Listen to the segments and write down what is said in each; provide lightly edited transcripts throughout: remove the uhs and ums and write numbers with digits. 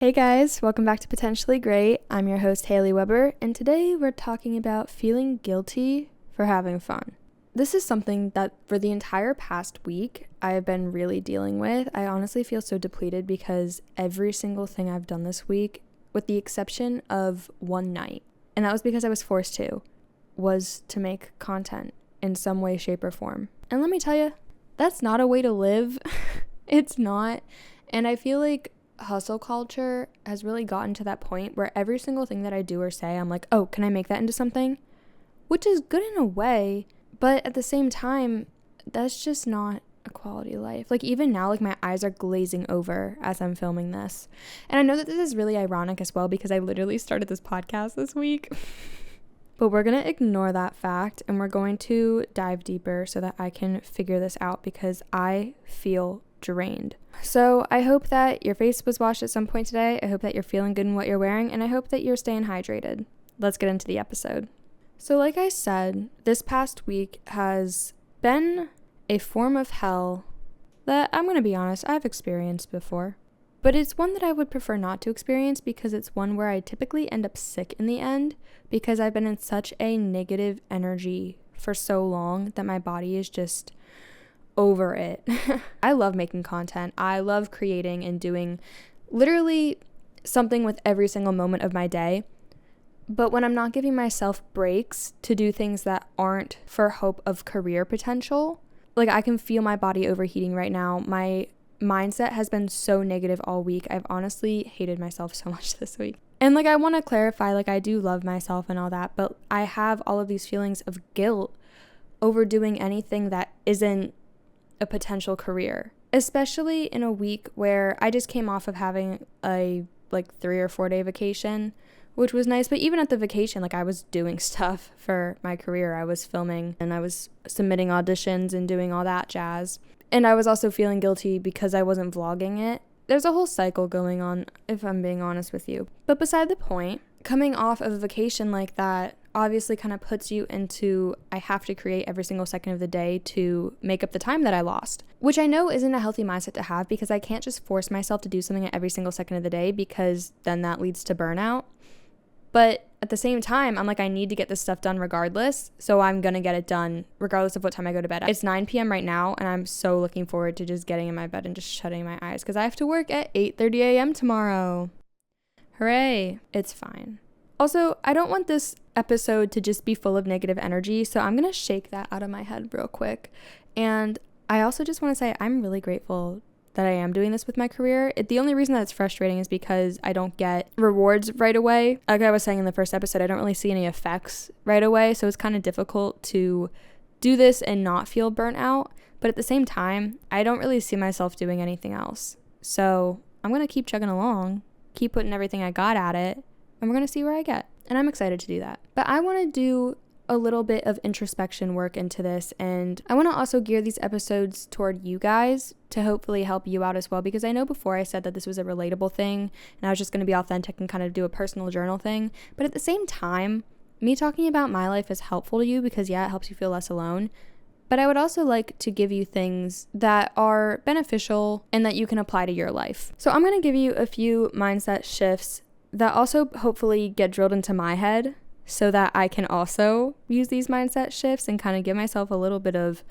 Hey guys, welcome back to Potentially Great. I'm your host Haley Weber, and today we're talking about feeling guilty for having fun. This is something that for the entire past week I've been really dealing with. I honestly feel so depleted because every single thing I've done this week, with the exception of one night, and that was because I was forced to, was to make content in some way, shape, or form. And let me tell you, that's not a way to live. It's not. And I feel like hustle culture has really gotten to that point where every single thing that I do or say, I'm like, oh, can I make that into something? Which is good in a way, but at the same time, that's just not a quality of life. Like even now, like my eyes are glazing over as I'm filming this. And I know that this is really ironic as well because I literally started this podcast this week. But we're going to ignore that fact and we're going to dive deeper so that I can figure this out because I feel drained. So I hope that your face was washed at some point today. I hope that you're feeling good in what you're wearing, and I hope that you're staying hydrated. Let's get into the episode. So like I said, this past week has been a form of hell that I'm going to be honest, I've experienced before. But it's one that I would prefer not to experience because it's one where I typically end up sick in the end because I've been in such a negative energy for so long that my body is just over it. I love making content. I love creating and doing literally something with every single moment of my day. But when I'm not giving myself breaks to do things that aren't for hope of career potential, like I can feel my body overheating right now. My mindset has been so negative all week. I've honestly hated myself so much this week. And like I want to clarify, like I do love myself and all that, but I have all of these feelings of guilt over doing anything that isn't a potential career, especially in a week where I just came off of having a 3 or 4 day vacation, which was nice. But even at the vacation, like I was doing stuff for my career. I was filming and I was submitting auditions and doing all that jazz. And I was also feeling guilty because I wasn't vlogging it. There's a whole cycle going on, if I'm being honest with you. But beside the point, coming off of a vacation like that obviously kind of puts you into, I have to create every single second of the day to make up the time that I lost, which I know isn't a healthy mindset to have because I can't just force myself to do something at every single second of the day because then that leads to burnout. But at the same time, I'm like, I need to get this stuff done regardless, so I'm going to get it done regardless of what time I go to bed. It's 9 p.m. right now, and I'm so looking forward to just getting in my bed and just shutting my eyes because I have to work at 8:30 a.m. tomorrow. Hooray. It's fine. Also, I don't want this episode to just be full of negative energy, so I'm going to shake that out of my head real quick. And I also just want to say I'm really grateful that I am doing this with my career. The only reason that it's frustrating is because I don't get rewards right away. Like I was saying in the first episode, I don't really see any effects right away, so it's kind of difficult to do this and not feel burnt out. But at the same time, I don't really see myself doing anything else. So I'm going to keep chugging along, keep putting everything I got at it, and we're going to see where I get. And I'm excited to do that. But I want to do a little bit of introspection work into this, and I want to also gear these episodes toward you guys to hopefully help you out as well, because I know before I said that this was a relatable thing and I was just going to be authentic and kind of do a personal journal thing, but at the same time, me talking about my life is helpful to you because yeah, it helps you feel less alone, but I would also like to give you things that are beneficial and that you can apply to your life. So I'm going to give you a few mindset shifts that also hopefully get drilled into my head so that I can also use these mindset shifts and kind of give myself a little bit of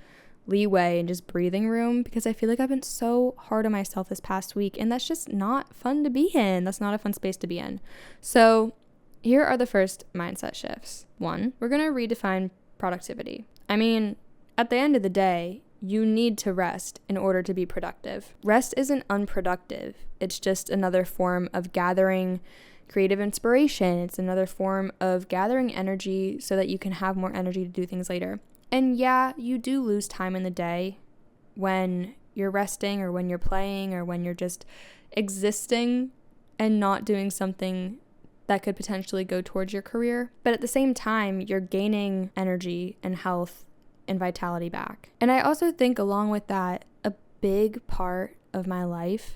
leeway and just breathing room, because I feel like I've been so hard on myself this past week and that's just not fun to be in. That's not a fun space to be in. So here are the first mindset shifts. 1, we're going to redefine productivity. I mean, at the end of the day, you need to rest in order to be productive. Rest isn't unproductive. It's just another form of gathering creative inspiration. It's another form of gathering energy so that you can have more energy to do things later. And yeah, you do lose time in the day when you're resting or when you're playing or when you're just existing and not doing something that could potentially go towards your career. But at the same time, you're gaining energy and health and vitality back. And I also think along with that, a big part of my life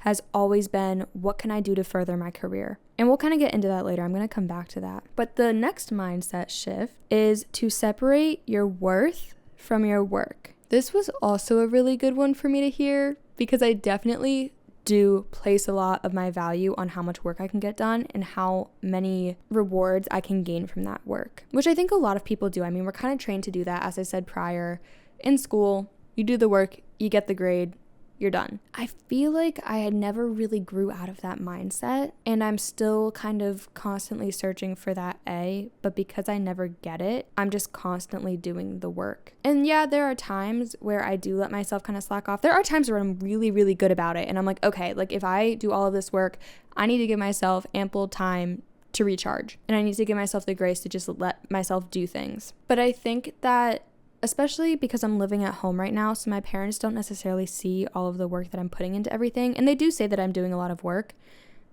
has always been, what can I do to further my career? And we'll kind of get into that later. I'm going to come back to that. But the next mindset shift is to separate your worth from your work. This was also a really good one for me to hear because I definitely do place a lot of my value on how much work I can get done and how many rewards I can gain from that work, which I think a lot of people do. I mean, we're kind of trained to do that. As I said prior, in school, you do the work, you get the grade, you're done. I feel like I had never really grew out of that mindset, and I'm still kind of constantly searching for that A, but because I never get it, I'm just constantly doing the work. And yeah, there are times where I do let myself kind of slack off. There are times where I'm really, really good about it, and I'm like, okay, like if I do all of this work, I need to give myself ample time to recharge, and I need to give myself the grace to just let myself do things. But I think that especially because I'm living at home right now, so my parents don't necessarily see all of the work that I'm putting into everything. And they do say that I'm doing a lot of work,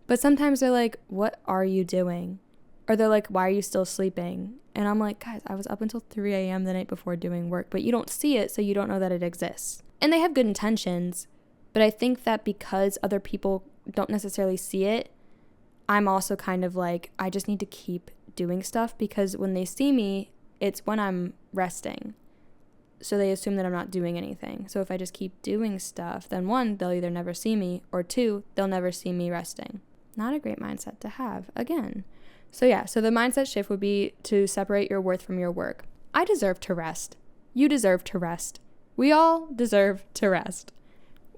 but sometimes they're like, what are you doing? Or they're like, why are you still sleeping? And I'm like, guys, I was up until 3 a.m. the night before doing work, but you don't see it, so you don't know that it exists. And they have good intentions, but I think that because other people don't necessarily see it, I'm also kind of like, I just need to keep doing stuff, because when they see me, it's when I'm resting. So they assume that I'm not doing anything. So if I just keep doing stuff, then one, they'll either never see me, or two, they'll never see me resting. Not a great mindset to have, again. So yeah, so the mindset shift would be to separate your worth from your work. I deserve to rest. You deserve to rest. We all deserve to rest.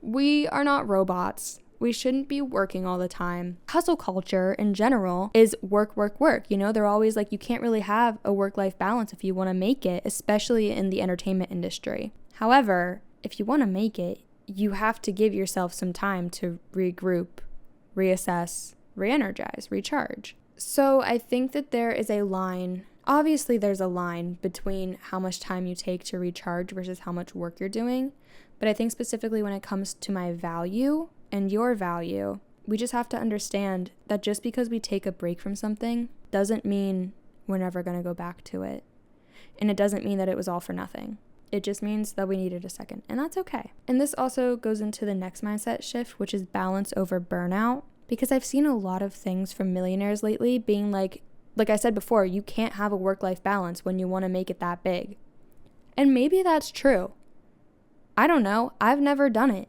We are not robots. We shouldn't be working all the time. Hustle culture in general is work, work, work. You know, they're always like, you can't really have a work-life balance if you want to make it, especially in the entertainment industry. However, if you want to make it, you have to give yourself some time to regroup, reassess, re-energize, recharge. So I think that there is a line. Obviously, there's a line between how much time you take to recharge versus how much work you're doing. But I think specifically when it comes to my value and your value, we just have to understand that just because we take a break from something doesn't mean we're never going to go back to it. And it doesn't mean that it was all for nothing. It just means that we needed a second, and that's okay. And this also goes into the next mindset shift, which is balance over burnout, because I've seen a lot of things from millionaires lately being like I said before, you can't have a work-life balance when you want to make it that big. And maybe that's true. I don't know. I've never done it.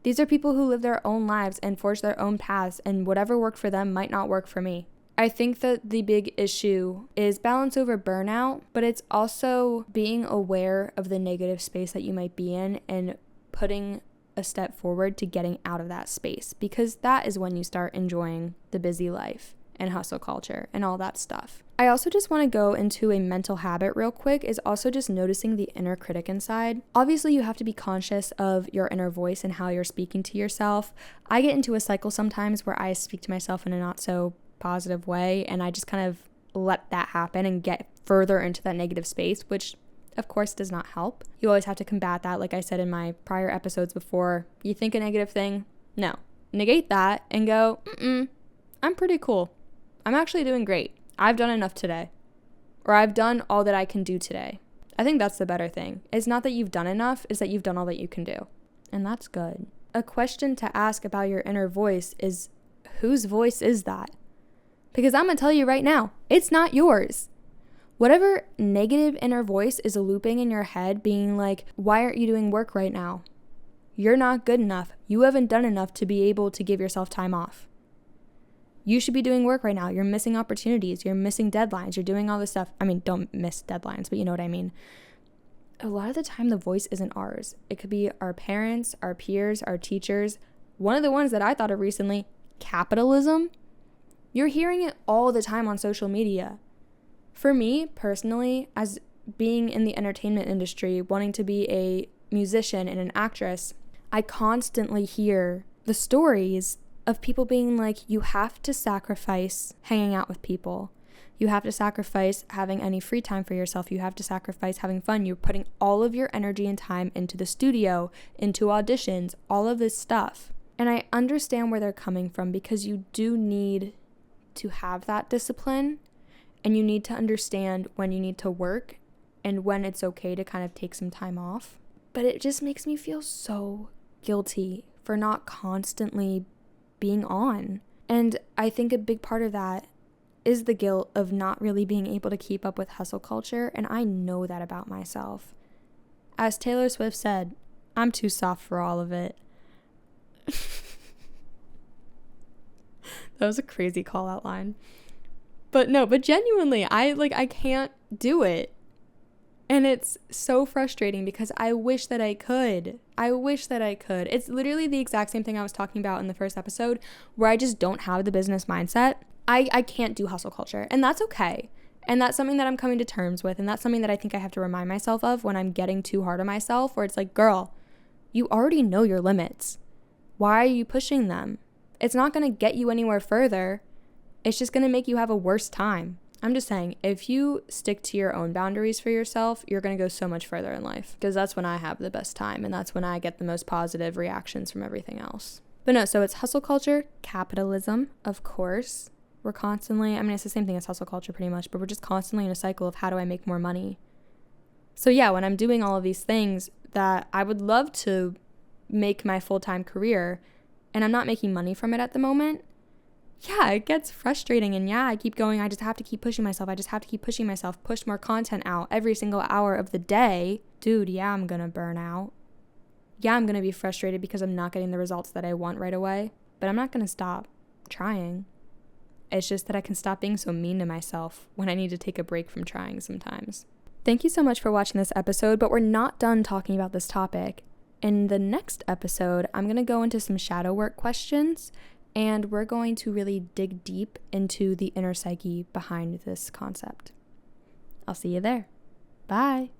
These are people who live their own lives and forge their own paths, and whatever worked for them might not work for me. I think that the big issue is balance over burnout, but it's also being aware of the negative space that you might be in and putting a step forward to getting out of that space, because that is when you start enjoying the busy life and hustle culture and all that stuff. I also just want to go into a mental habit real quick, is also just noticing the inner critic inside. Obviously, you have to be conscious of your inner voice and how you're speaking to yourself. I get into a cycle sometimes where I speak to myself in a not so positive way, and I just kind of let that happen and get further into that negative space, which of course does not help. You always have to combat that. Like I said in my prior episodes before, you think a negative thing? No. Negate that and go, I'm pretty cool. I'm actually doing great. I've done enough today. Or I've done all that I can do today. I think that's the better thing. It's not that you've done enough, it's that you've done all that you can do. And that's good. A question to ask about your inner voice is, whose voice is that? Because I'm going to tell you right now, it's not yours. Whatever negative inner voice is looping in your head being like, why aren't you doing work right now? You're not good enough. You haven't done enough to be able to give yourself time off. You should be doing work right now. You're missing opportunities. You're missing deadlines. You're doing all this stuff. I mean, don't miss deadlines, but you know what I mean. A lot of the time, the voice isn't ours. It could be our parents, our peers, our teachers. One of the ones that I thought of recently, capitalism. You're hearing it all the time on social media. For me, personally, as being in the entertainment industry, wanting to be a musician and an actress, I constantly hear the stories of people being like, you have to sacrifice hanging out with people. You have to sacrifice having any free time for yourself. You have to sacrifice having fun. You're putting all of your energy and time into the studio, into auditions, all of this stuff. And I understand where they're coming from, because you do need to have that discipline, and you need to understand when you need to work and when it's okay to kind of take some time off. But it just makes me feel so guilty for not constantly being on. And I think a big part of that is the guilt of not really being able to keep up with hustle culture, and I know that about myself. As Taylor Swift said, I'm too soft for all of it. That was a crazy call out line. But no, but genuinely, I can't do it. And it's so frustrating because I wish that I could. It's literally the exact same thing I was talking about in the first episode, where I just don't have the business mindset. I can't do hustle culture, and that's okay. And that's something that I'm coming to terms with, and that's something that I think I have to remind myself of when I'm getting too hard on myself, where it's like, girl, you already know your limits. Why are you pushing them? It's not going to get you anywhere further. It's just going to make you have a worse time. I'm just saying, if you stick to your own boundaries for yourself, you're going to go so much further in life, because that's when I have the best time, and that's when I get the most positive reactions from everything else. But no, so it's hustle culture, capitalism, of course. We're constantly, it's the same thing as hustle culture pretty much, but we're just constantly in a cycle of how do I make more money? So yeah, when I'm doing all of these things that I would love to make my full-time career, and I'm not making money from it at the moment, yeah, it gets frustrating. And yeah, I keep going. I just have to keep pushing myself. Push more content out every single hour of the day. Dude, yeah, I'm going to burn out. Yeah, I'm going to be frustrated because I'm not getting the results that I want right away. But I'm not going to stop trying. It's just that I can stop being so mean to myself when I need to take a break from trying sometimes. Thank you so much for watching this episode, but we're not done talking about this topic. In the next episode, I'm going to go into some shadow work questions, and we're going to really dig deep into the inner psyche behind this concept. I'll see you there. Bye.